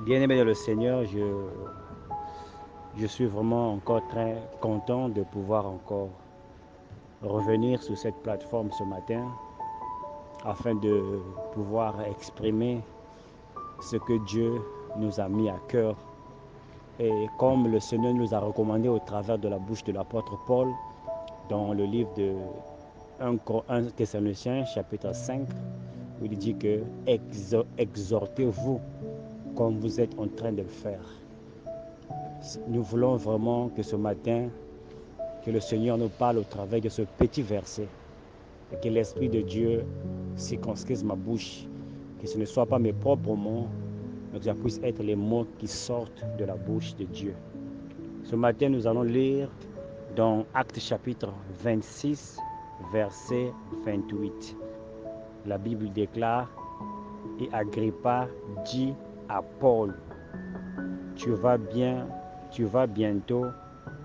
Bien-aimé dans le Seigneur, je suis vraiment encore très content de pouvoir encore revenir sur cette plateforme ce matin afin de pouvoir exprimer ce que Dieu nous a mis à cœur. Et comme le Seigneur nous a recommandé au travers de la bouche de l'apôtre Paul dans le livre de 1 Thessaloniciens chapitre 5, où il dit que exhortez-vous comme vous êtes en train de le faire. Nous voulons vraiment que ce matin, que le Seigneur nous parle au travers de ce petit verset et que l'Esprit de Dieu circonscrive ma bouche, que ce ne soit pas mes propres mots, mais que ça puisse être les mots qui sortent de la bouche de Dieu. Ce matin, nous allons lire dans Actes chapitre 26, verset 28. La Bible déclare, et Agrippa dit à Paul, tu vas bientôt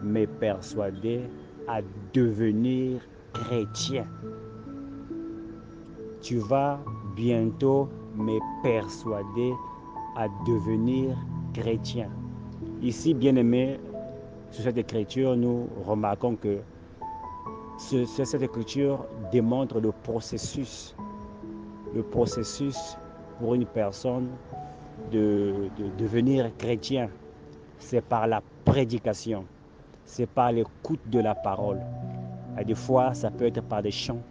me persuader à devenir chrétien. Tu vas bientôt me persuader à devenir chrétien. Ici, bien-aimés, sur cette écriture, nous remarquons que cette écriture démontre le processus pour une personne de devenir chrétien. C'est par la prédication, c'est par l'écoute de la parole. Et des fois, ça peut être par des chants,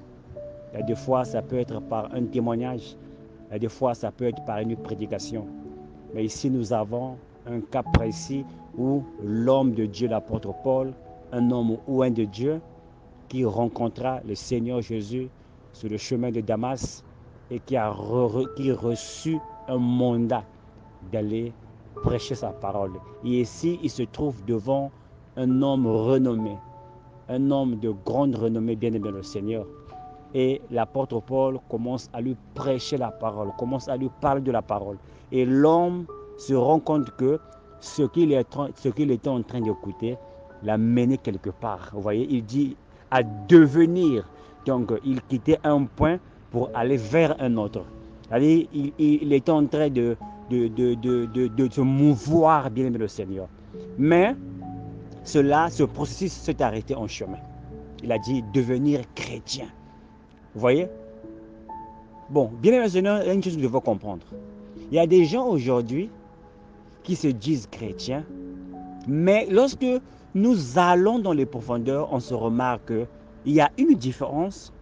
et des fois, ça peut être par un témoignage, et des fois, ça peut être par une prédication. Mais ici, nous avons un cas précis où l'homme de Dieu, l'apôtre Paul, un homme ouin de Dieu, qui rencontra le Seigneur Jésus sur le chemin de Damas et qui reçut un mandat d'aller prêcher sa parole. Et ici, il se trouve devant un homme renommé, un homme de grande renommée, bien-aimé dans le Seigneur. Et l'apôtre Paul commence à lui prêcher la parole, commence à lui parler de la parole. Et l'homme se rend compte que ce qu'il était en train d'écouter l'a mené quelque part. Vous voyez, il dit à devenir. Donc, il quittait un point pour aller vers un autre. C'est-à-dire, il était en train de se mouvoir, bien aimé le Seigneur. Mais ce processus s'est arrêté en chemin. Il a dit devenir chrétien. Vous voyez? Bon, bien aimé le Seigneur, il y a une chose que je veux comprendre. Il y a des gens aujourd'hui qui se disent chrétiens, mais lorsque nous allons dans les profondeurs, on se remarque qu'il y a une différence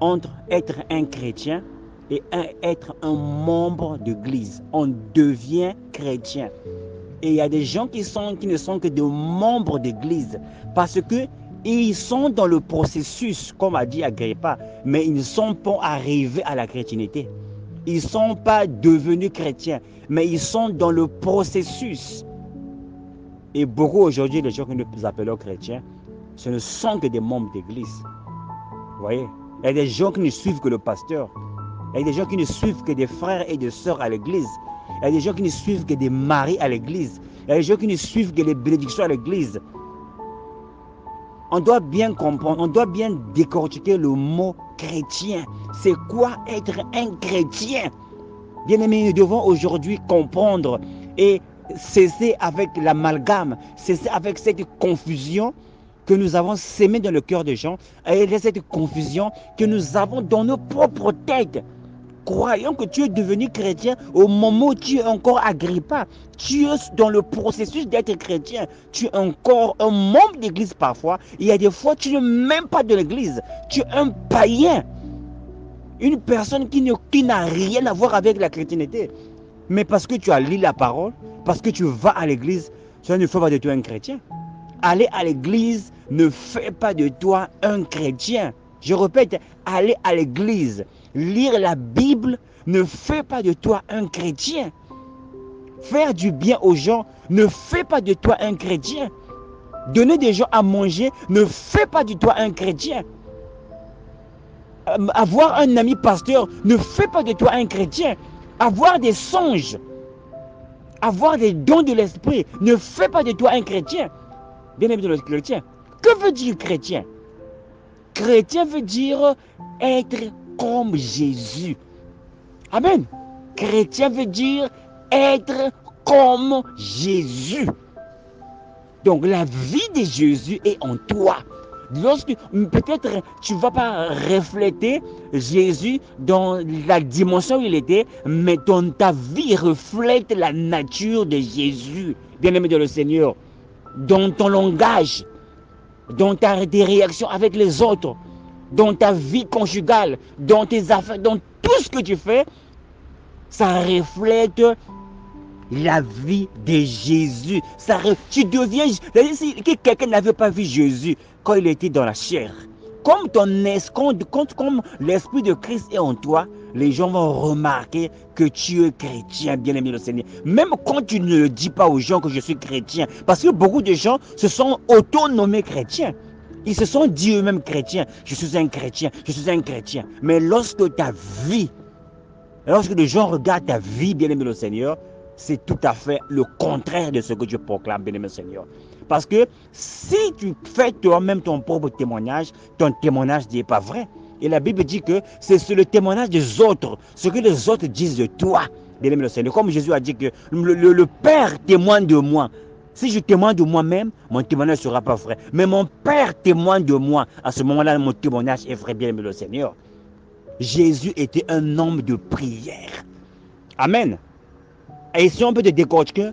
entre être un chrétien et être un membre d'église. On devient chrétien. Et il y a des gens qui ne sont que des membres d'église parce qu'ils sont dans le processus, comme a dit Agrippa, mais ils ne sont pas arrivés à la chrétienté. Ils ne sont pas devenus chrétiens, mais ils sont dans le processus. Et beaucoup aujourd'hui, les gens que nous appelons chrétiens, ce ne sont que des membres d'église. Vous voyez? Il y a des gens qui ne suivent que le pasteur. Il y a des gens qui ne suivent que des frères et des sœurs à l'église. Il y a des gens qui ne suivent que des maris à l'église. Il y a des gens qui ne suivent que les bénédictions à l'église. On doit bien comprendre, on doit bien décortiquer le mot chrétien. C'est quoi être un chrétien? Bien aimé, nous devons aujourd'hui comprendre et cesser avec l'amalgame, cesser avec cette confusion que nous avons sémée dans le cœur des gens et cette confusion que nous avons dans nos propres têtes. Croyant que tu es devenu chrétien au moment où tu es encore Agrippa. Tu es dans le processus d'être chrétien. Tu es encore un membre d'église parfois. Il y a des fois, tu n'es même pas de l'église. Tu es un païen. Une personne qui n'a rien à voir avec la chrétienté. Mais parce que tu as lu la parole, parce que tu vas à l'église, ça ne fait pas de toi un chrétien. Aller à l'église ne fait pas de toi un chrétien. Je répète, aller à l'église, lire la Bible ne fait pas de toi un chrétien. Faire du bien aux gens ne fait pas de toi un chrétien. Donner des gens à manger ne fait pas de toi un chrétien. Avoir un ami pasteur ne fait pas de toi un chrétien. Avoir des songes, avoir des dons de l'esprit ne fait pas de toi un chrétien. Bien aimé de le chrétien. Que veut dire chrétien? Chrétien veut dire être comme Jésus. Amen. Chrétien veut dire être comme Jésus. Donc la vie de Jésus est en toi. Lorsque peut-être tu ne vas pas refléter Jésus dans la dimension où il était, mais ta vie reflète la nature de Jésus, bien-aimé de le Seigneur, dans ton langage, dans tes réactions avec les autres, dans ta vie conjugale, dans tes affaires, dans tout ce que tu fais, ça reflète la vie de Jésus. Tu deviens, si quelqu'un n'avait pas vu Jésus quand il était dans la chair, comme l'Esprit de Christ est en toi, les gens vont remarquer que tu es chrétien, bien-aimé le Seigneur. Même quand tu ne le dis pas aux gens que je suis chrétien, parce que beaucoup de gens se sont auto-nommés chrétiens. Ils se sont dit eux-mêmes chrétiens. Je suis un chrétien, je suis un chrétien. Mais lorsque ta vie, lorsque les gens regardent ta vie, bien-aimé le Seigneur, c'est tout à fait le contraire de ce que tu proclames, bien-aimé Seigneur. Parce que si tu fais toi-même ton propre témoignage, ton témoignage n'est pas vrai. Et la Bible dit que c'est le témoignage des autres, ce que les autres disent de toi, bien-aimé Seigneur. Comme Jésus a dit que le Père témoigne de moi. Si je témoigne de moi-même, mon témoignage ne sera pas vrai. Mais mon Père témoigne de moi. À ce moment-là, mon témoignage est vrai, bien-aimé le Seigneur. Jésus était un homme de prière. Amen. Et si on peut te décortiquer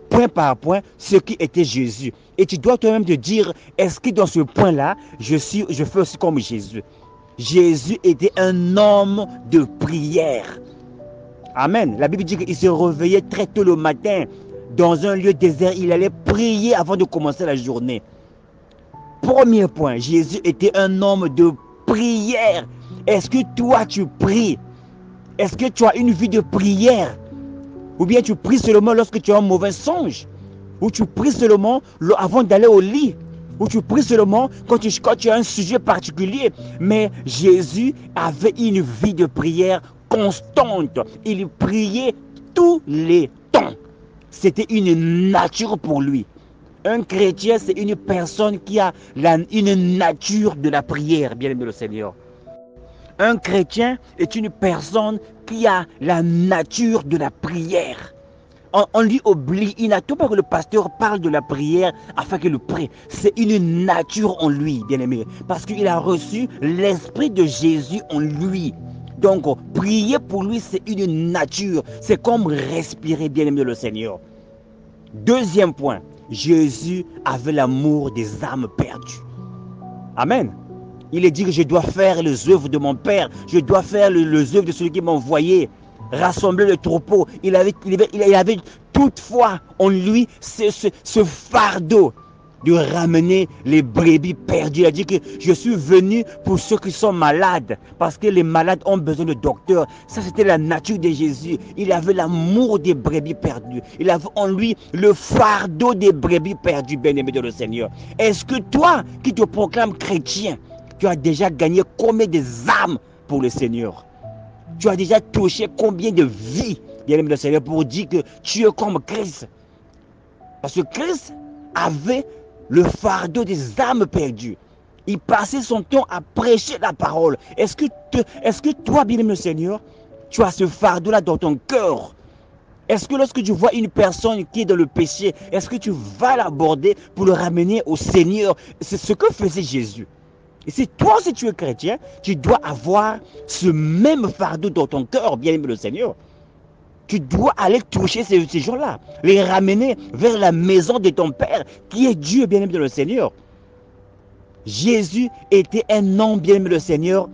point par point ce qui était Jésus. Et tu dois toi-même te dire, est-ce que dans ce point-là, je fais aussi comme Jésus. Jésus était un homme de prière. Amen. La Bible dit qu'il se réveillait très tôt le matin. Dans un lieu désert, il allait prier avant de commencer la journée. Premier point, Jésus était un homme de prière. Est-ce que toi tu pries? Est-ce que tu as une vie de prière? Ou bien tu pries seulement lorsque tu as un mauvais songe? Ou tu pries seulement avant d'aller au lit? Ou tu pries seulement quand tu as un sujet particulier? Mais Jésus avait une vie de prière constante. Il priait tous les temps. C'était une nature pour lui. Un chrétien, c'est une personne qui a une nature de la prière, bien-aimé le Seigneur. Un chrétien est une personne qui a la nature de la prière. On lui oublie, il n'attend pas que le pasteur parle de la prière afin qu'il le prie. C'est une nature en lui, bien-aimé. Parce qu'il a reçu l'Esprit de Jésus en lui. Donc, prier pour lui, c'est une nature. C'est comme respirer, bien-aimé le Seigneur. Deuxième point, Jésus avait l'amour des âmes perdues. Amen. Il est dit que je dois faire les œuvres de mon Père. Je dois faire les œuvres de celui qui m'a envoyé. Rassembler le troupeau. Il avait toutefois en lui ce fardeau de ramener les brebis perdues. Il a dit que je suis venu pour ceux qui sont malades. Parce que les malades ont besoin de docteurs. Ça, c'était la nature de Jésus. Il avait l'amour des brebis perdues. Il avait en lui le fardeau des brebis perdues, bien-aimé de le Seigneur. Est-ce que toi, qui te proclames chrétien, tu as déjà gagné combien de âmes pour le Seigneur? Tu as déjà touché combien de vies, bien-aimé de le Seigneur, pour dire que tu es comme Christ? Parce que Christ avait le fardeau des âmes perdues. Il passait son temps à prêcher la parole. Est-ce que toi, bien-aimé le Seigneur, tu as ce fardeau-là dans ton cœur? Est-ce que lorsque tu vois une personne qui est dans le péché, est-ce que tu vas l'aborder pour le ramener au Seigneur? C'est ce que faisait Jésus. Et si toi, si tu es chrétien, tu dois avoir ce même fardeau dans ton cœur, bien-aimé le Seigneur. Tu dois aller toucher ces gens-là, les ramener vers la maison de ton Père, qui est Dieu, bien-aimé le Seigneur. Jésus était un homme, bien-aimé le Seigneur,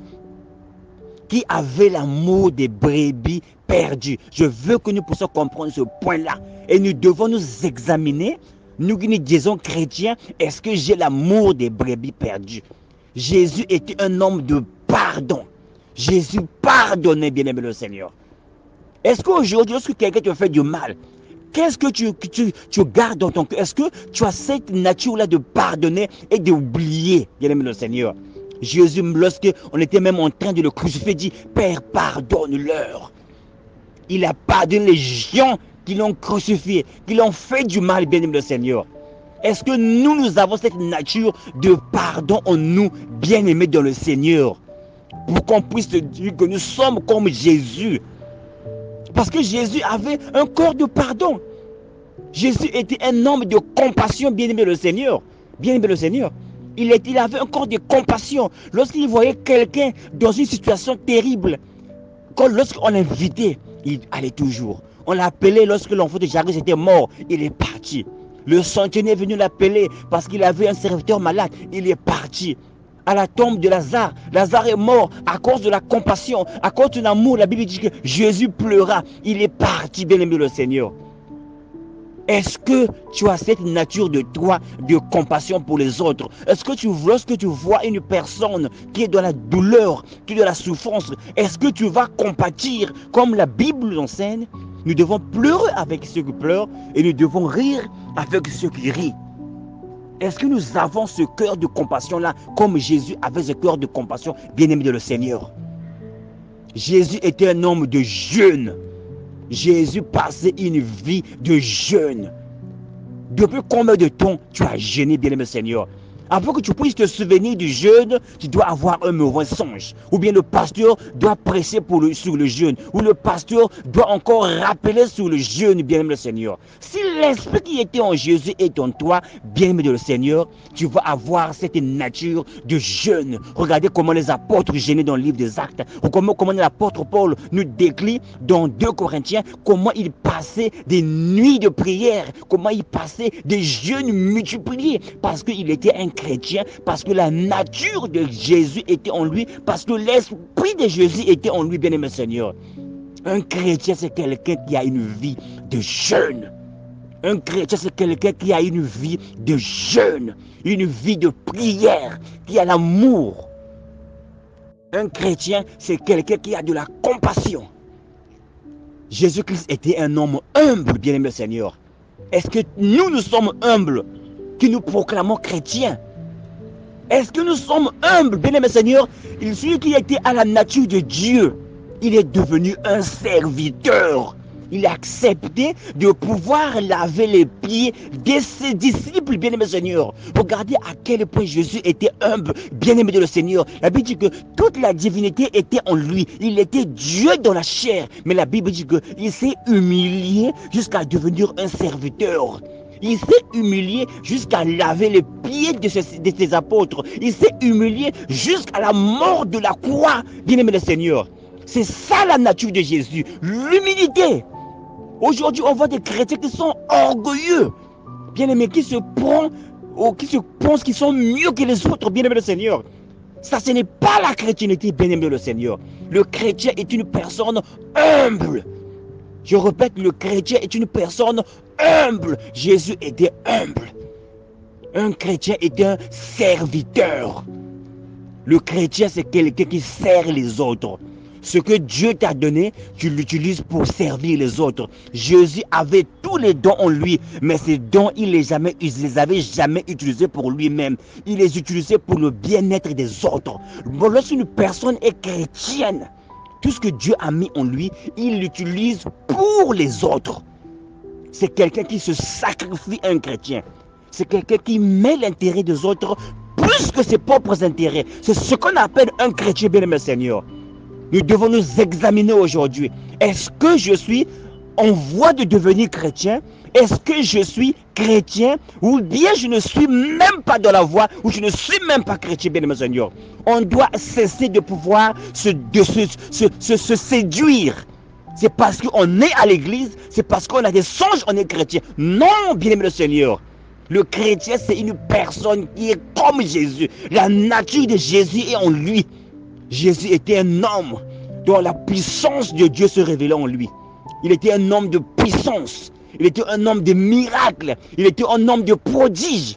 qui avait l'amour des brebis perdues. Je veux que nous puissions comprendre ce point-là. Et nous devons nous examiner, nous qui nous disons chrétiens, est-ce que j'ai l'amour des brebis perdues? Jésus était un homme de pardon. Jésus pardonnait, bien-aimé le Seigneur. Est-ce qu'aujourd'hui, lorsque quelqu'un te fait du mal, qu'est-ce que tu gardes dans ton cœur? Est-ce que tu as cette nature-là de pardonner et d'oublier, bien-aimé le Seigneur? Jésus, lorsqu'on était même en train de le crucifier, dit, Père, pardonne-leur. Il a pardonné les gens qui l'ont crucifié, qui l'ont fait du mal, bien-aimé le Seigneur. Est-ce que nous avons cette nature de pardon en nous, bien-aimés dans le Seigneur, pour qu'on puisse dire que nous sommes comme Jésus? Parce que Jésus avait un corps de pardon. Jésus était un homme de compassion, bien-aimé le Seigneur. Bien-aimé le Seigneur. Il avait un corps de compassion. Lorsqu'il voyait quelqu'un dans une situation terrible, lorsqu'on l'invitait, il allait toujours. On l'appelait lorsque l'enfant de Jairus était mort, il est parti. Le centenier est venu l'appeler parce qu'il avait un serviteur malade, il est parti. À la tombe de Lazare, Lazare est mort à cause de la compassion, à cause de l'amour. La Bible dit que Jésus pleura, il est parti, bien-aimé le Seigneur. Est-ce que tu as cette nature de toi, de compassion pour les autres? Est-ce que lorsque tu vois une personne qui est dans la douleur, qui est dans la souffrance, est-ce que tu vas compatir comme la Bible l'enseigne? Nous devons pleurer avec ceux qui pleurent et nous devons rire avec ceux qui rient. Est-ce que nous avons ce cœur de compassion-là, comme Jésus avait ce cœur de compassion, bien-aimé de le Seigneur? Jésus était un homme de jeûne. Jésus passait une vie de jeûne. Depuis combien de temps tu as jeûné, bien-aimé Seigneur? Avant que tu puisses te souvenir du jeûne, tu dois avoir un mauvais songe. Ou bien le pasteur doit prêcher sur le jeûne. Ou le pasteur doit encore rappeler sur le jeûne, bien-aimé le Seigneur. Si l'esprit qui était en Jésus est en toi, bien-aimé le Seigneur, tu vas avoir cette nature de jeûne. Regardez comment les apôtres jeûnaient dans le livre des Actes. Ou comment l'apôtre Paul nous décrit dans 2 Corinthiens, comment il passait des nuits de prière, comment il passait des jeûnes multipliés, parce qu'il était un chrétien, parce que la nature de Jésus était en lui, parce que l'esprit de Jésus était en lui, bien-aimé Seigneur. Un chrétien, c'est quelqu'un qui a une vie de jeûne. Un chrétien, c'est quelqu'un qui a une vie de jeûne, une vie de prière, qui a l'amour. Un chrétien, c'est quelqu'un qui a de la compassion. Jésus-Christ était un homme humble, bien-aimé Seigneur. Est-ce que nous sommes humbles, qui nous proclamons chrétiens? Est-ce que nous sommes humbles, bien-aimé Seigneur? Celui qui était à la nature de Dieu, il est devenu un serviteur. Il a accepté de pouvoir laver les pieds de ses disciples, bien-aimé Seigneur. Regardez à quel point Jésus était humble, bien-aimé de le Seigneur. La Bible dit que toute la divinité était en lui. Il était Dieu dans la chair. Mais la Bible dit qu'il s'est humilié jusqu'à devenir un serviteur. Il s'est humilié jusqu'à laver les pieds de ses apôtres. Il s'est humilié jusqu'à la mort de la croix, bien-aimé le Seigneur. C'est ça la nature de Jésus, l'humilité. Aujourd'hui, on voit des chrétiens qui sont orgueilleux, bien-aimés, qui se pensent qu'ils sont mieux que les autres, bien-aimé le Seigneur. Ça, ce n'est pas la chrétienté, bien-aimé le Seigneur. Le chrétien est une personne humble. Je répète, le chrétien est une personne humble. Jésus était humble. Un chrétien est un serviteur. Le chrétien, c'est quelqu'un qui sert les autres. Ce que Dieu t'a donné, tu l'utilises pour servir les autres. Jésus avait tous les dons en lui, mais ces dons, il les avait jamais utilisés pour lui-même. Il les utilisait pour le bien-être des autres. Lorsqu'une personne est chrétienne, tout ce que Dieu a mis en lui, il l'utilise pour les autres. C'est quelqu'un qui se sacrifie, un chrétien. C'est quelqu'un qui met l'intérêt des autres plus que ses propres intérêts. C'est ce qu'on appelle un chrétien, bien-aimé Seigneur. Nous devons nous examiner aujourd'hui. Est-ce que je suis en voie de devenir chrétien? Est-ce que je suis chrétien? Ou bien je ne suis même pas dans la voie, ou je ne suis même pas chrétien, bien-aimé Seigneur. On doit cesser de pouvoir se séduire. C'est parce qu'on est à l'église, c'est parce qu'on a des songes, on est chrétien. Non, bien-aimé le Seigneur. Le chrétien, c'est une personne qui est comme Jésus. La nature de Jésus est en lui. Jésus était un homme dont la puissance de Dieu se révélait en lui. Il était un homme de puissance. Il était un homme de miracles. Il était un homme de prodiges.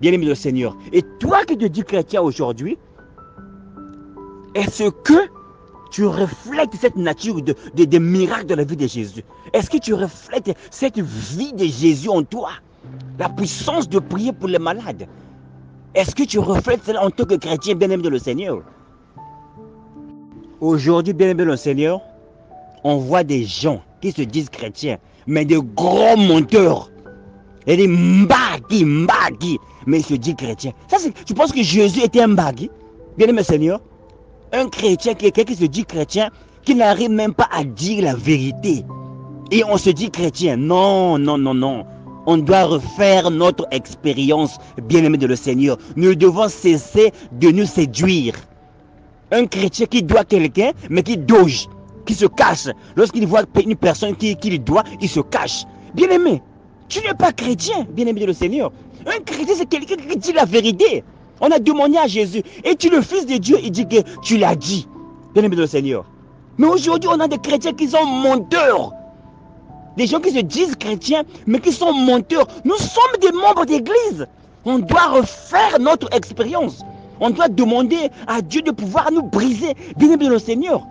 Bien-aimé le Seigneur. Et toi qui te dis chrétien aujourd'hui, est-ce que tu reflètes cette nature de miracles dans la vie de Jésus? Est-ce que tu reflètes cette vie de Jésus en toi? La puissance de prier pour les malades. Est-ce que tu reflètes cela en tant que chrétien, bien-aimé de le Seigneur? Aujourd'hui, bien-aimé le Seigneur, on voit des gens qui se disent chrétiens, mais des gros menteurs. Et des mbagi, mais ils se disent chrétiens. Tu penses que Jésus était un mbagi, bien-aimé Seigneur? Un chrétien, quelqu'un qui se dit chrétien, qui n'arrive même pas à dire la vérité. et on se dit chrétien. Non, non, non, non. On doit refaire notre expérience, bien-aimé de le Seigneur. Nous devons cesser de nous séduire. Un chrétien qui doit quelqu'un, mais qui doge, qui se cache. Lorsqu'il voit une personne qui le doit, il se cache. Bien-aimé, tu n'es pas chrétien, bien-aimé de le Seigneur. Un chrétien, c'est quelqu'un qui dit la vérité. On a demandé à Jésus. Et tu, le Fils de Dieu, il dit que tu l'as dit, bien-aimé de le Seigneur. Mais aujourd'hui, on a des chrétiens qui sont menteurs. Des gens qui se disent chrétiens, mais qui sont menteurs. Nous sommes des membres d'église. On doit refaire notre expérience. On doit demander à Dieu de pouvoir nous briser. Bien-aimé de le Seigneur.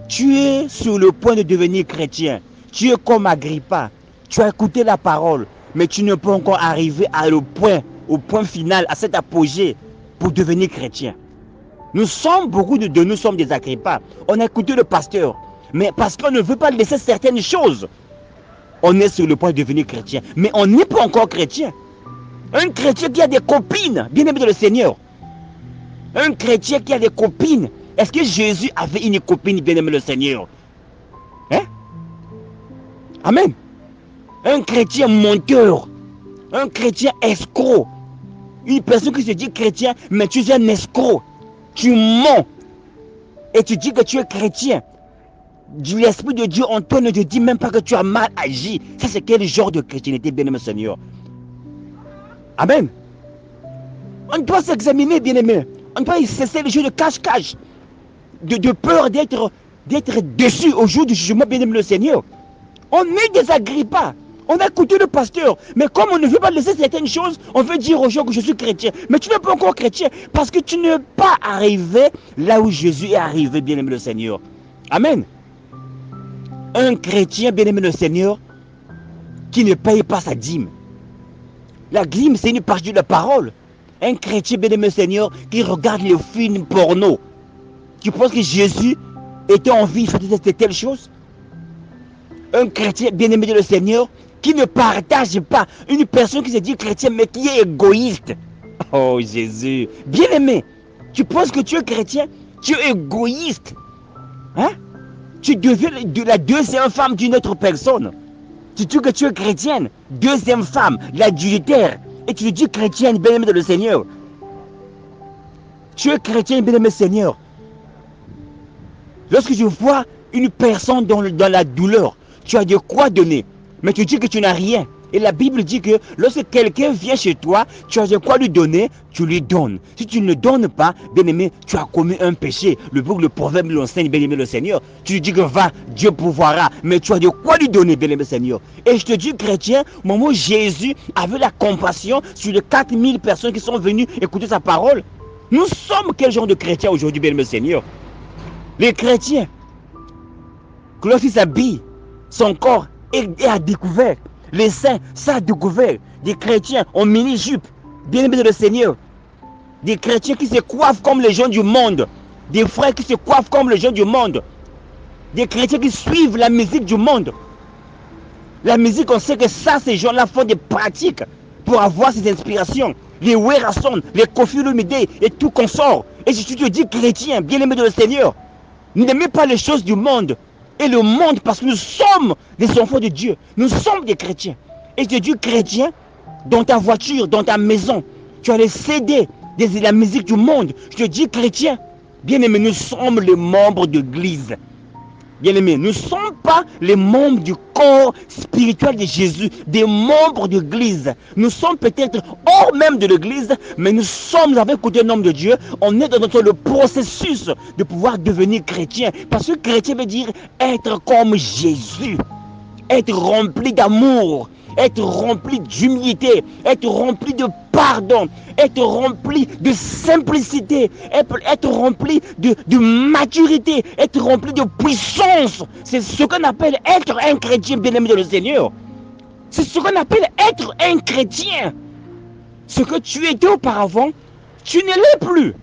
Tu es sur le point de devenir chrétien. Tu es comme Agrippa. Tu as écouté la parole, mais tu ne peux encore arriver au point final, à cet apogée pour devenir chrétien. Nous sommes, beaucoup de nous sommes des Agrippa. On a écouté le pasteur, mais parce qu'on ne veut pas laisser certaines choses, on est sur le point de devenir chrétien. Mais on n'est pas encore chrétien. Un chrétien qui a des copines, bien-aimé de le Seigneur. Un chrétien qui a des copines. Est-ce que Jésus avait une copine, bien-aimé le Seigneur? Hein? Amen. Un chrétien menteur. Un chrétien escroc. Une personne qui se dit chrétien, mais tu es un escroc. Tu mens. Et tu dis que tu es chrétien. L'Esprit de Dieu en toi ne te dit même pas que tu as mal agi. Ça, c'est quel genre de chrétienté, bien-aimé Seigneur? Amen. On doit s'examiner, bien-aimé. On doit cesser le jeu de cache-cache. De peur d'être déçu au jour du jugement, bien-aimé le Seigneur. On est des Agrippa. On a écouté le pasteur. Mais comme on ne veut pas laisser certaines choses, on veut dire aux gens que je suis chrétien. Mais tu n'es pas encore chrétien. Parce que tu n'es pas arrivé là où Jésus est arrivé, bien-aimé le Seigneur. Amen. Un chrétien, bien-aimé le Seigneur, qui ne paye pas sa dîme. La dîme, c'est une partie de la parole. Un chrétien, bien-aimé le Seigneur, qui regarde les films porno. Tu penses que Jésus était en vie, il faisait telle chose? Un chrétien, bien-aimé de le Seigneur, qui ne partage pas. Une personne qui se dit chrétien, mais qui est égoïste. Oh Jésus, bien-aimé, tu penses que tu es chrétien? Tu es égoïste. Hein? Tu deviens la deuxième femme d'une autre personne. Tu dis que tu es chrétienne, deuxième femme, l'adultère. Et tu dis chrétienne, bien-aimé de le Seigneur. Tu es chrétien, bien-aimé Seigneur. Lorsque je vois une personne dans la douleur, tu as de quoi donner, mais tu dis que tu n'as rien. Et la Bible dit que lorsque quelqu'un vient chez toi, tu as de quoi lui donner, tu lui donnes. Si tu ne donnes pas, bien-aimé, tu as commis un péché. Le proverbe l'enseigne, bien-aimé le Seigneur. Tu lui dis que va, Dieu pourvoira, mais tu as de quoi lui donner, bien-aimé Seigneur. Et je te dis, chrétien, au moment où Jésus avait la compassion sur les 4000 personnes qui sont venues écouter sa parole, nous sommes quel genre de chrétiens aujourd'hui, bien-aimé Seigneur? Les chrétiens, que lorsqu'ils s'habillent, son corps est à découvert. Les saints, ça a découvert. Des chrétiens en mini-jupe, bien-aimés de le Seigneur. Des chrétiens qui se coiffent comme les gens du monde. Des frères qui se coiffent comme les gens du monde. Des chrétiens qui suivent la musique du monde. La musique, on sait que ça, ces gens-là font des pratiques pour avoir ces inspirations. Les Werason, les Kofi Olomide et tout consort. Et si tu te dis chrétien, bien-aimé de le Seigneur, n'aimez pas les choses du monde. Et le monde, parce que nous sommes des enfants de Dieu. Nous sommes des chrétiens. Et je te dis chrétien, dans ta voiture, dans ta maison, tu as les CD de la musique du monde. Je te dis chrétien, bien-aimé, nous sommes les membres de l'église. Bien-aimés, nous ne sommes pas les membres du corps spirituel de Jésus, des membres de l'église. Nous sommes peut-être hors même de l'église, mais nous sommes avec le nom de Dieu. On est dans le processus de pouvoir devenir chrétien. Parce que chrétien veut dire être comme Jésus, être rempli d'amour, être rempli d'humilité, être rempli de pardon, être rempli de simplicité, être rempli de maturité, être rempli de puissance. C'est ce qu'on appelle être un chrétien, bien-aimé de le Seigneur. C'est ce qu'on appelle être un chrétien. Ce que tu étais auparavant, tu ne l'es plus.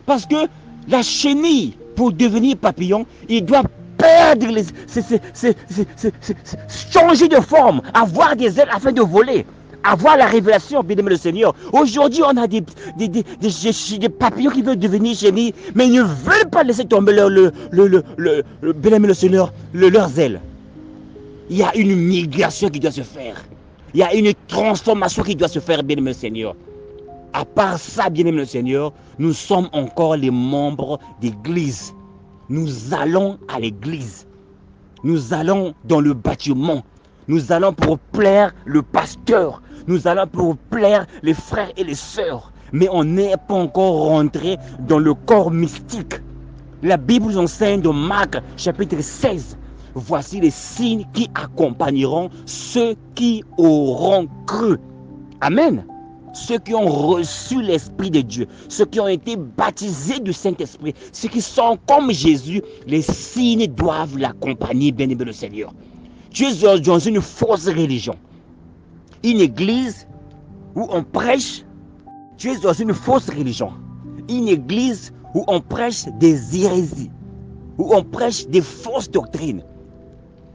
Parce que la chenille, pour devenir papillon, il doit perdre, changer de forme, avoir des ailes afin de voler, avoir la révélation, bien-aimé le Seigneur. Aujourd'hui, on a des papillons qui veulent devenir chenilles, mais ils ne veulent pas laisser tomber bien-aimé le Seigneur, leurs ailes. Il y a une migration qui doit se faire. Il y a une transformation qui doit se faire, bien-aimé le Seigneur. À part ça, bien-aimé le Seigneur, nous sommes encore les membres d'église. Nous allons à l'église. Nous allons dans le bâtiment. Nous allons pour plaire le pasteur. Nous allons pour plaire les frères et les sœurs. Mais on n'est pas encore rentré dans le corps mystique. La Bible nous enseigne dans Marc chapitre 16. Voici les signes qui accompagneront ceux qui auront cru. Amen. Ceux qui ont reçu l'Esprit de Dieu, ceux qui ont été baptisés du Saint-Esprit, ceux qui sont comme Jésus, les signes doivent l'accompagner, bien-aimé le Seigneur. Tu es dans une fausse religion, une église où on prêche. Tu es dans une fausse religion, une église où on prêche des hérésies, où on prêche des fausses doctrines.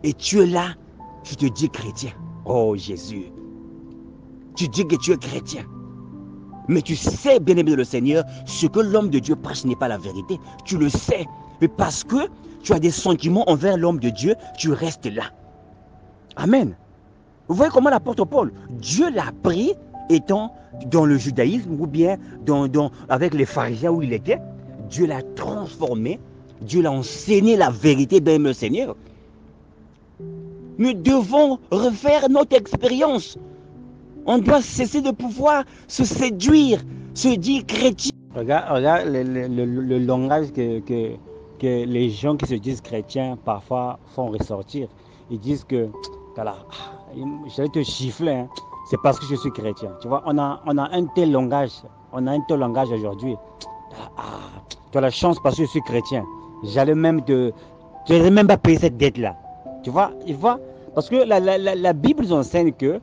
Et tu es là, tu te dis chrétien. Oh Jésus, tu dis que tu es chrétien. Mais tu sais, bien-aimé le Seigneur, ce que l'homme de Dieu prêche n'est pas la vérité. Tu le sais. Mais parce que tu as des sentiments envers l'homme de Dieu, tu restes là. Amen. Vous voyez comment l'apôtre Paul, Dieu l'a pris étant dans le judaïsme ou bien avec les pharisiens où il était. Dieu l'a transformé. Dieu l'a enseigné la vérité, bien-aimé le Seigneur. Nous devons refaire notre expérience. On doit cesser de pouvoir se séduire, se dire chrétien. Regarde le langage que les gens qui se disent chrétiens parfois font ressortir. Ils disent que, voilà, je vais te chiffler, hein, c'est parce que je suis chrétien. Tu vois, on a un tel langage, aujourd'hui. Tu as la chance parce que je suis chrétien. J'allais même pas payer cette dette-là. Tu vois, parce que la Bible nous enseigne que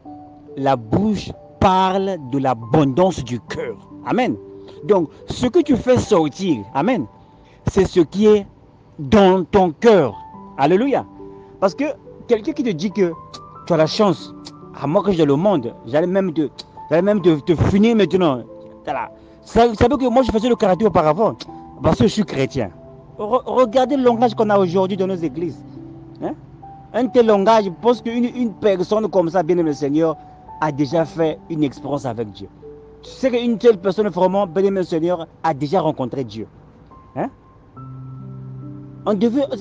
la bouche parle de l'abondance du cœur. Amen. Donc, ce que tu fais sortir, amen, c'est ce qui est dans ton cœur. Alléluia. Parce que quelqu'un qui te dit que tu as la chance, à moi que j'ai le monde, j'allais même te finir maintenant. Vous savez que moi je faisais le karaté auparavant, parce que je suis chrétien. Regardez le langage qu'on a aujourd'hui dans nos églises. Hein? Un tel langage, je pense qu'une personne comme ça, bien-aimé le Seigneur, a déjà fait une expérience avec Dieu. Tu sais qu'une telle personne, vraiment, bien-aimé le Seigneur, a déjà rencontré Dieu. Hein?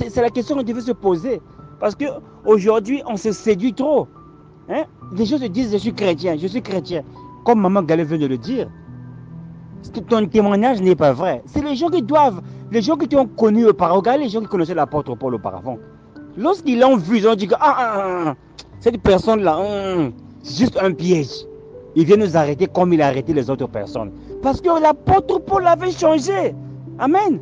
C'est la question qu'on devait se poser. Parce qu'aujourd'hui, on se séduit trop. Hein? Les gens se disent, je suis chrétien. Comme Maman Galé vient de le dire. Ton témoignage n'est pas vrai. C'est les gens qui t'ont connu auparavant. Regardez les gens qui connaissaient l'apôtre Paul auparavant. Lorsqu'ils l'ont vu, ils ont dit que cette personne-là, c'est juste un piège. Il vient nous arrêter comme il a arrêté les autres personnes. Parce que l'apôtre Paul avait changé. Amen.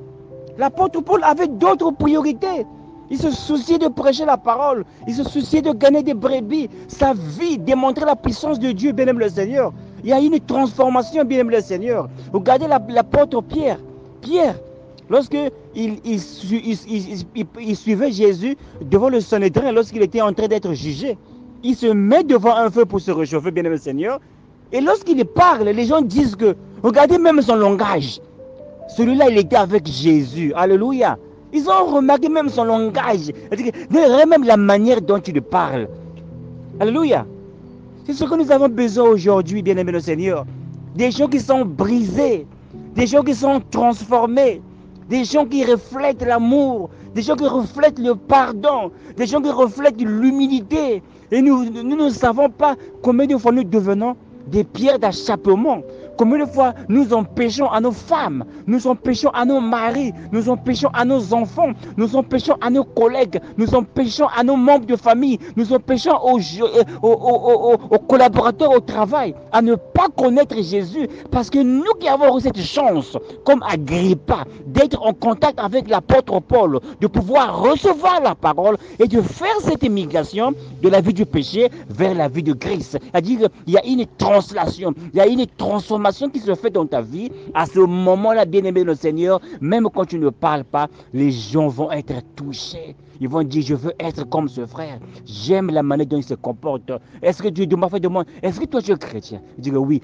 L'apôtre Paul avait d'autres priorités. Il se souciait de prêcher la parole. Il se souciait de gagner des brebis. Sa vie démontrait la puissance de Dieu, bien-aimé le Seigneur. Il y a une transformation, bien-aimé le Seigneur. Regardez l'apôtre Pierre. Lorsque il suivait Jésus devant le Sanhédrin, lorsqu'il était en train d'être jugé, il se met devant un feu pour se réchauffer, bien-aimé le Seigneur. Et lorsqu'il parle, les gens disent que, regardez même son langage. Celui-là, il était avec Jésus. Alléluia. Ils ont remarqué même son langage. Même la manière dont il parle. Alléluia. C'est ce que nous avons besoin aujourd'hui, bien-aimé le Seigneur. Des gens qui sont brisés. Des gens qui sont transformés. Des gens qui reflètent l'amour. Des gens qui reflètent le pardon. Des gens qui reflètent l'humilité. Et nous ne savons pas combien de fois nous devenons des pierres d'achoppement. Combien de fois nous empêchons à nos femmes, nous empêchons à nos maris, nous empêchons à nos enfants, nous empêchons à nos collègues, nous empêchons à nos membres de famille, nous empêchons aux collaborateurs au travail à ne pas connaître Jésus. Parce que nous qui avons eu cette chance, comme Agrippa, d'être en contact avec l'apôtre Paul, de pouvoir recevoir la parole et de faire cette émigration de la vie du péché vers la vie de Christ. C'est-à-dire qu'il y a une translation, il y a une transformation qui se fait dans ta vie. À ce moment-là, bien-aimé le Seigneur, même quand tu ne parles pas, les gens vont être touchés. Ils vont dire, je veux être comme ce frère. J'aime la manière dont il se comporte. Est-ce que Dieu m'a fait demander, est-ce que toi tu es chrétien? Il dit que oui.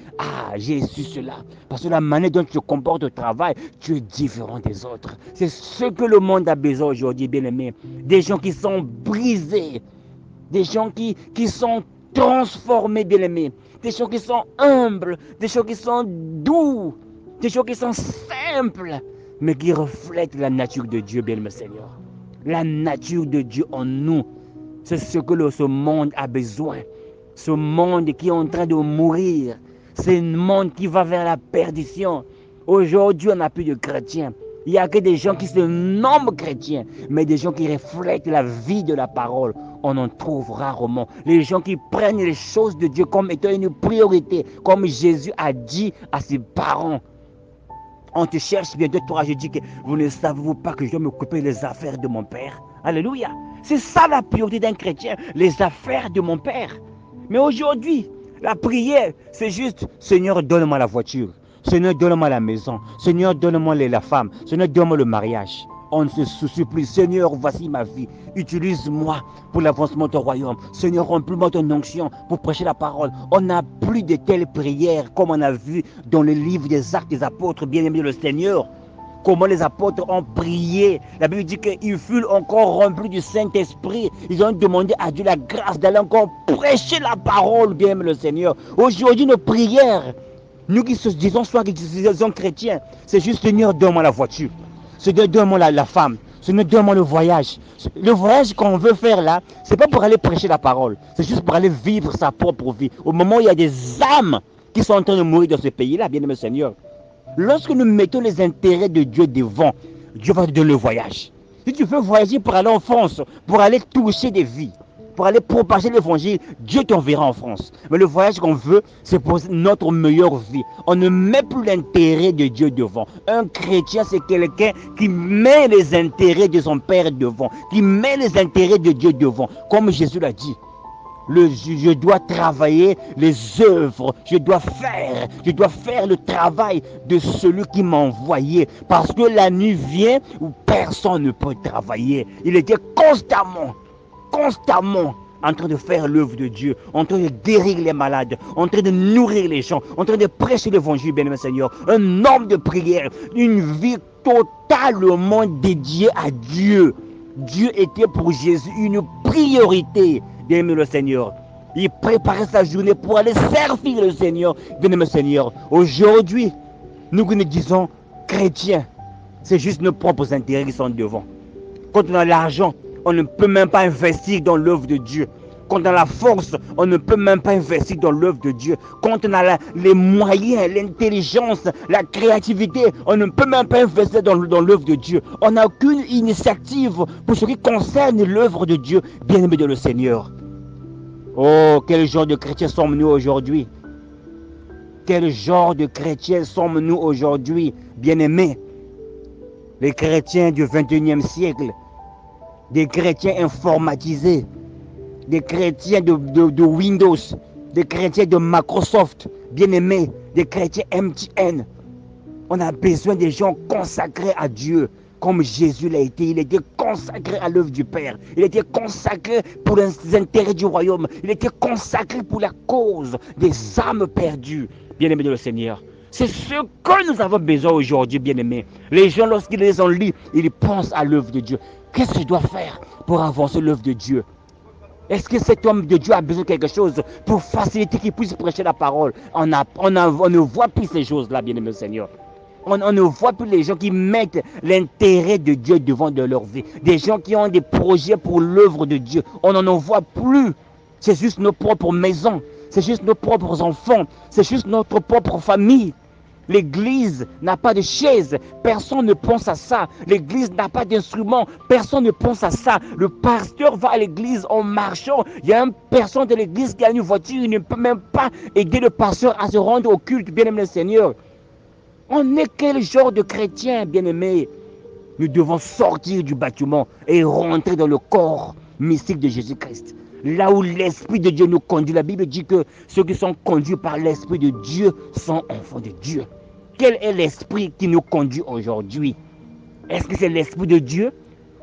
J'ai su cela. Parce que la manière dont tu te comportes au travail, tu es différent des autres. C'est ce que le monde a besoin aujourd'hui, bien-aimé. Des gens qui sont brisés. Des gens qui sont transformés, bien-aimés. Des gens qui sont humbles, des gens qui sont doux, des gens qui sont simples, mais qui reflètent la nature de Dieu, bien-aimé Seigneur. La nature de Dieu en nous, c'est ce que ce monde a besoin. Ce monde qui est en train de mourir, c'est un monde qui va vers la perdition. Aujourd'hui, on n'a plus de chrétiens. Il n'y a que des gens qui se nomment chrétiens, mais des gens qui reflètent la vie de la parole. On en trouve rarement. Les gens qui prennent les choses de Dieu comme étant une priorité, comme Jésus a dit à ses parents. On te cherche bien de toi. Je dis que vous ne savez pas que je dois m'occuper des affaires de mon Père. Alléluia. C'est ça la priorité d'un chrétien, les affaires de mon Père. Mais aujourd'hui, la prière, c'est juste Seigneur, donne-moi la voiture. Seigneur, donne-moi la maison. Seigneur, donne-moi la femme. Seigneur, donne-moi le mariage. On ne se soucie plus. Seigneur, voici ma vie. Utilise-moi pour l'avancement de ton royaume. Seigneur, remplis-moi ton onction pour prêcher la parole. On n'a plus de telles prières comme on a vu dans le livre des Actes des Apôtres, bien-aimés le Seigneur. Comment les apôtres ont prié. La Bible dit qu'ils furent encore remplis du Saint-Esprit. Ils ont demandé à Dieu la grâce d'aller encore prêcher la parole, bien-aimé le Seigneur. Aujourd'hui, nos prières, nous qui se disons soit que nous sommes chrétiens, c'est juste Seigneur, donne-moi la voiture. Seigneur, donne-moi la femme. Seigneur, donne-moi le voyage. Le voyage qu'on veut faire là, c'est pas pour aller prêcher la parole. C'est juste pour aller vivre sa propre vie. Au moment où il y a des âmes qui sont en train de mourir dans ce pays-là, bien-aimé Seigneur. Lorsque nous mettons les intérêts de Dieu devant, Dieu va te donner le voyage. Si tu veux voyager pour aller en France, pour aller toucher des vies, pour aller propager l'évangile, Dieu t'enverra en France. Mais le voyage qu'on veut, c'est pour notre meilleure vie. On ne met plus l'intérêt de Dieu devant. Un chrétien, c'est quelqu'un qui met les intérêts de son Père devant, qui met les intérêts de Dieu devant, comme Jésus l'a dit. Je dois travailler les œuvres, je dois faire le travail de celui qui m'a envoyé. Parce que la nuit vient où personne ne peut travailler. Il était constamment en train de faire l'œuvre de Dieu, en train de guérir les malades, en train de nourrir les gens, en train de prêcher l'évangile, bien-aimé Seigneur. Un homme de prière, une vie totalement dédiée à Dieu. Dieu était pour Jésus une priorité. Bien-aimé le Seigneur, il préparait sa journée pour aller servir le Seigneur. Bien-aimé Seigneur, aujourd'hui, nous nous disons chrétiens, c'est juste nos propres intérêts qui sont devant. Quand on a l'argent, on ne peut même pas investir dans l'œuvre de Dieu. Quand on a la force, on ne peut même pas investir dans l'œuvre de Dieu. Quand on a les moyens, l'intelligence, la créativité, on ne peut même pas investir dans l'œuvre de Dieu. On n'a aucune initiative pour ce qui concerne l'œuvre de Dieu, bien-aimé de le Seigneur. Oh, quel genre de chrétiens sommes-nous aujourd'hui? Quel genre de chrétiens sommes-nous aujourd'hui, bien-aimés? Les chrétiens du 21e siècle, des chrétiens informatisés, des chrétiens de Windows, des chrétiens de Microsoft, bien-aimés, des chrétiens MTN. On a besoin des gens consacrés à Dieu, comme Jésus l'a été. Il était consacré à l'œuvre du Père. Il était consacré pour les intérêts du royaume. Il était consacré pour la cause des âmes perdues, bien-aimés de le Seigneur. C'est ce que nous avons besoin aujourd'hui, bien-aimés. Les gens, lorsqu'ils les ont lus, ils pensent à l'œuvre de Dieu. Qu'est-ce que je dois faire pour avancer l'œuvre de Dieu? Est-ce que cet homme de Dieu a besoin de quelque chose pour faciliter qu'il puisse prêcher la parole? On ne voit plus ces choses-là, bien-aimé Seigneur. On ne voit plus les gens qui mettent l'intérêt de Dieu devant de leur vie. Des gens qui ont des projets pour l'œuvre de Dieu. On n'en voit plus. C'est juste nos propres maisons. C'est juste nos propres enfants. C'est juste notre propre famille. L'église n'a pas de chaise, personne ne pense à ça. L'église n'a pas d'instrument, personne ne pense à ça. Le pasteur va à l'église en marchant. Il y a une personne de l'église qui a une voiture, il ne peut même pas aider le pasteur à se rendre au culte, bien-aimé le Seigneur. On est quel genre de chrétien, bien-aimé? Nous devons sortir du bâtiment et rentrer dans le corps mystique de Jésus-Christ. Là où l'Esprit de Dieu nous conduit. La Bible dit que ceux qui sont conduits par l'Esprit de Dieu sont enfants de Dieu. Quel est l'Esprit qui nous conduit aujourd'hui? Est-ce que c'est l'Esprit de Dieu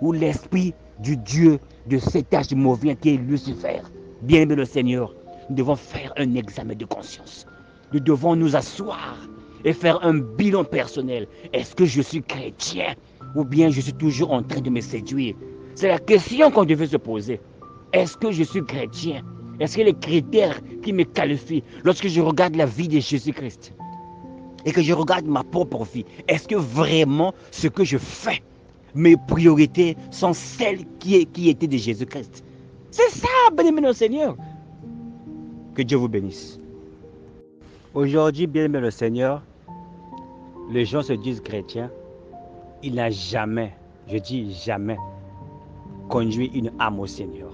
ou l'Esprit du Dieu de cet âge mauvais qui est Lucifer? Bien-aimé le Seigneur, nous devons faire un examen de conscience. Nous devons nous asseoir et faire un bilan personnel. Est-ce que je suis chrétien ou bien je suis toujours en train de me séduire? C'est la question qu'on devait se poser. Est-ce que je suis chrétien? Est-ce que les critères qui me qualifient lorsque je regarde la vie de Jésus-Christ et que je regarde ma propre vie, est-ce que vraiment ce que je fais, mes priorités sont celles qui étaient de Jésus-Christ? C'est ça, bien-aimé le Seigneur. Que Dieu vous bénisse. Aujourd'hui, bien-aimé le Seigneur, les gens se disent chrétiens. Il n'a jamais, je dis jamais, conduit une âme au Seigneur.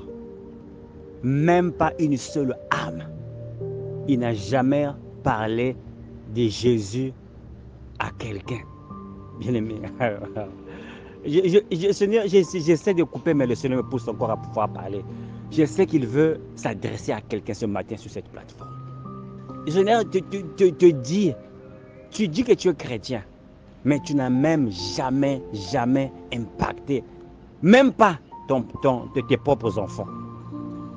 Même pas une seule âme. Il n'a jamais parlé de Jésus à quelqu'un. Bien-aimé. Seigneur, j'essaie de couper, mais le Seigneur me pousse encore à pouvoir parler. Je sais qu'il veut s'adresser à quelqu'un ce matin sur cette plateforme. Le Seigneur te dit, tu dis que tu es chrétien, mais tu n'as même jamais impacté, même pas tes propres enfants.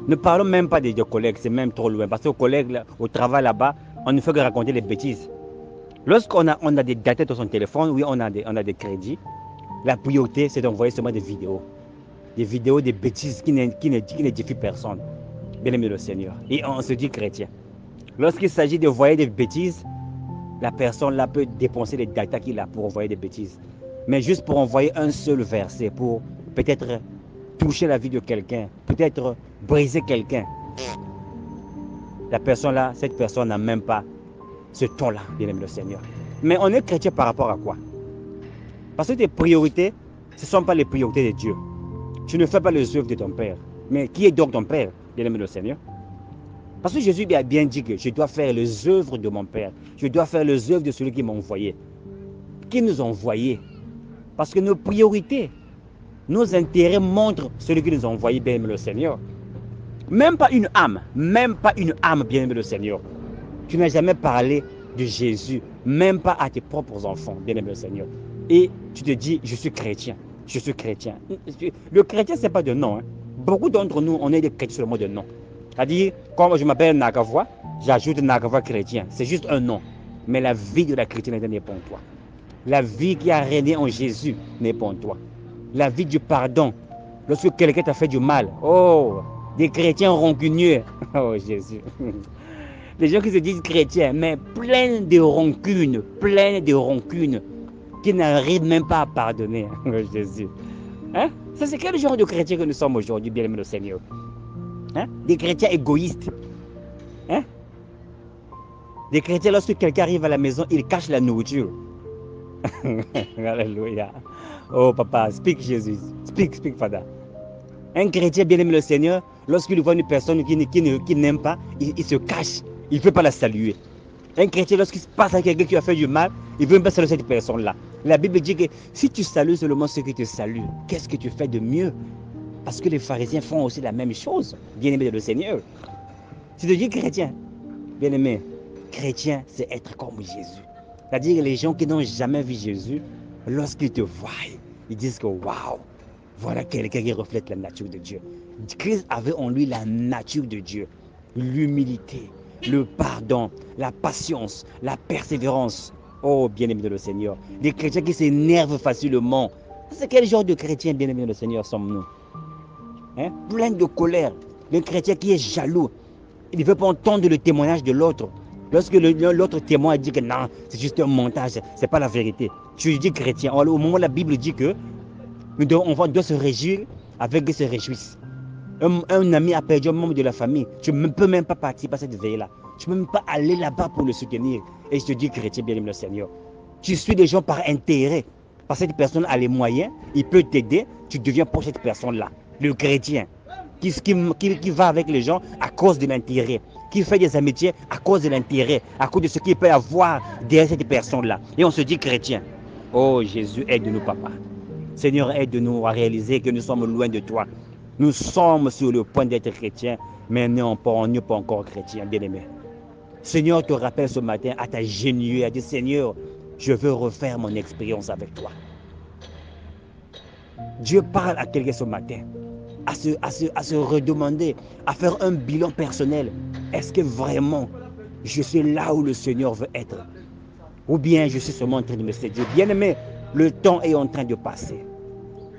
Ne parlons même pas des collègues, c'est même trop loin. Parce qu'aux collègues, là, au travail là-bas, on ne fait que raconter les bêtises. Lorsqu'on a des data dans son téléphone, oui, on a des crédits. La priorité, c'est d'envoyer seulement des vidéos. Des vidéos, des bêtises qui n'édifient personne. Bien aimé le Seigneur. Et on se dit chrétien. Lorsqu'il s'agit de envoyer des bêtises, la personne là peut dépenser les data qu'il a pour envoyer des bêtises. Mais juste pour envoyer un seul verset, pour peut-être toucher la vie de quelqu'un, peut-être briser quelqu'un. La personne là, cette personne n'a même pas ce ton-là, bien aimé le Seigneur. Mais on est chrétien par rapport à quoi? Parce que tes priorités, ce ne sont pas les priorités de Dieu. Tu ne fais pas les œuvres de ton Père. Mais qui est donc ton Père, bien aimé le Seigneur? Parce que Jésus a bien dit que je dois faire les œuvres de mon Père. Je dois faire les œuvres de celui qui m'a envoyé. Qui nous a envoyés? Parce que nos priorités, nos intérêts montrent celui qui nous a envoyés, bien aimé le Seigneur. Même pas une âme, bien aimé le Seigneur. Tu n'as jamais parlé de Jésus, même pas à tes propres enfants, bien aimé le Seigneur. Et tu te dis, je suis chrétien. Le chrétien, ce n'est pas de nom. Hein. Beaucoup d'entre nous, on est des chrétiens seulement de nom. C'est-à-dire, quand je m'appelle Nagavois, j'ajoute Nagavois chrétien. C'est juste un nom. Mais la vie de la chrétienté n'est pas en toi. La vie qui a régné en Jésus n'est pas en toi. La vie du pardon. Lorsque quelqu'un t'a fait du mal, oh, des chrétiens rancunieux. Oh Jésus. Les gens qui se disent chrétiens, mais pleins de rancune, qui n'arrivent même pas à pardonner. Oh Jésus. Hein? Ça, c'est quel genre de chrétiens que nous sommes aujourd'hui, bien aimé le Seigneur? Hein? Des chrétiens égoïstes. Hein? Des chrétiens, lorsque quelqu'un arrive à la maison, il cache la nourriture. Alléluia. Oh papa, speak Jésus. Speak Father. Un chrétien bien aimé le Seigneur, lorsqu'il voit une personne qui n'aime pas, il se cache. Il ne peut pas la saluer. Un chrétien, lorsqu'il se passe à quelqu'un qui a fait du mal, il ne veut même pas saluer cette personne-là. La Bible dit que si tu salues seulement ceux qui te saluent, qu'est-ce que tu fais de mieux? Parce que les pharisiens font aussi la même chose, bien aimé de le Seigneur. Tu te dis chrétien, bien aimé, chrétien, c'est être comme Jésus. C'est-à-dire les gens qui n'ont jamais vu Jésus, lorsqu'ils te voient, ils disent que waouh, voilà quelqu'un qui reflète la nature de Dieu. Christ avait en lui la nature de Dieu, l'humilité, le pardon, la patience, la persévérance. Oh, bien-aimé de le Seigneur. Des chrétiens qui s'énervent facilement. C'est quel genre de chrétien, bien-aimé de le Seigneur, sommes-nous? Hein? Plein de colère. Un chrétien qui est jaloux. Il ne veut pas entendre le témoignage de l'autre. Lorsque l'autre témoin dit que non, c'est juste un montage, ce n'est pas la vérité. Tu dis chrétien. Au moment où la Bible dit que on doit se réjouir avec qui se réjouissent. Un ami a perdu un membre de la famille. Tu ne peux même pas participer à cette veille-là. Tu ne peux même pas aller là-bas pour le soutenir. Et je te dis, chrétien, bien-aimé le Seigneur, tu suis des gens par intérêt. Parce que cette personne a les moyens, il peut t'aider, tu deviens pour cette personne-là. Le chrétien qui va avec les gens à cause de l'intérêt, qui fait des amitiés à cause de l'intérêt, à cause de ce qu'il peut avoir derrière cette personne-là. Et on se dit chrétien. Oh Jésus, aide-nous, papa. Seigneur, aide-nous à réaliser que nous sommes loin de toi. Nous sommes sur le point d'être chrétiens, mais on n'est pas encore chrétiens, bien-aimés. Seigneur, te rappelle ce matin à ta génuée, à dire Seigneur, je veux refaire mon expérience avec toi. Dieu parle à quelqu'un ce matin, à se redemander, à faire un bilan personnel. Est-ce que vraiment je suis là où le Seigneur veut être? Ou bien je suis seulement en train de me séduire? Bien-aimé, le temps est en train de passer.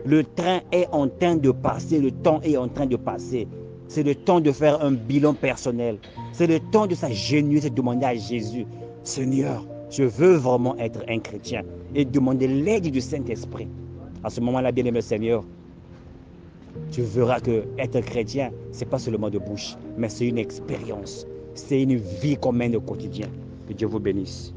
Le train est en train de passer, le temps est en train de passer. C'est le temps de faire un bilan personnel. C'est le temps de s'agenouiller et de demander à Jésus, Seigneur, je veux vraiment être un chrétien et demander l'aide du Saint-Esprit. À ce moment-là, bien-aimé Seigneur, tu verras que être chrétien, ce n'est pas seulement de bouche, mais c'est une expérience. C'est une vie qu'on mène au quotidien. Que Dieu vous bénisse.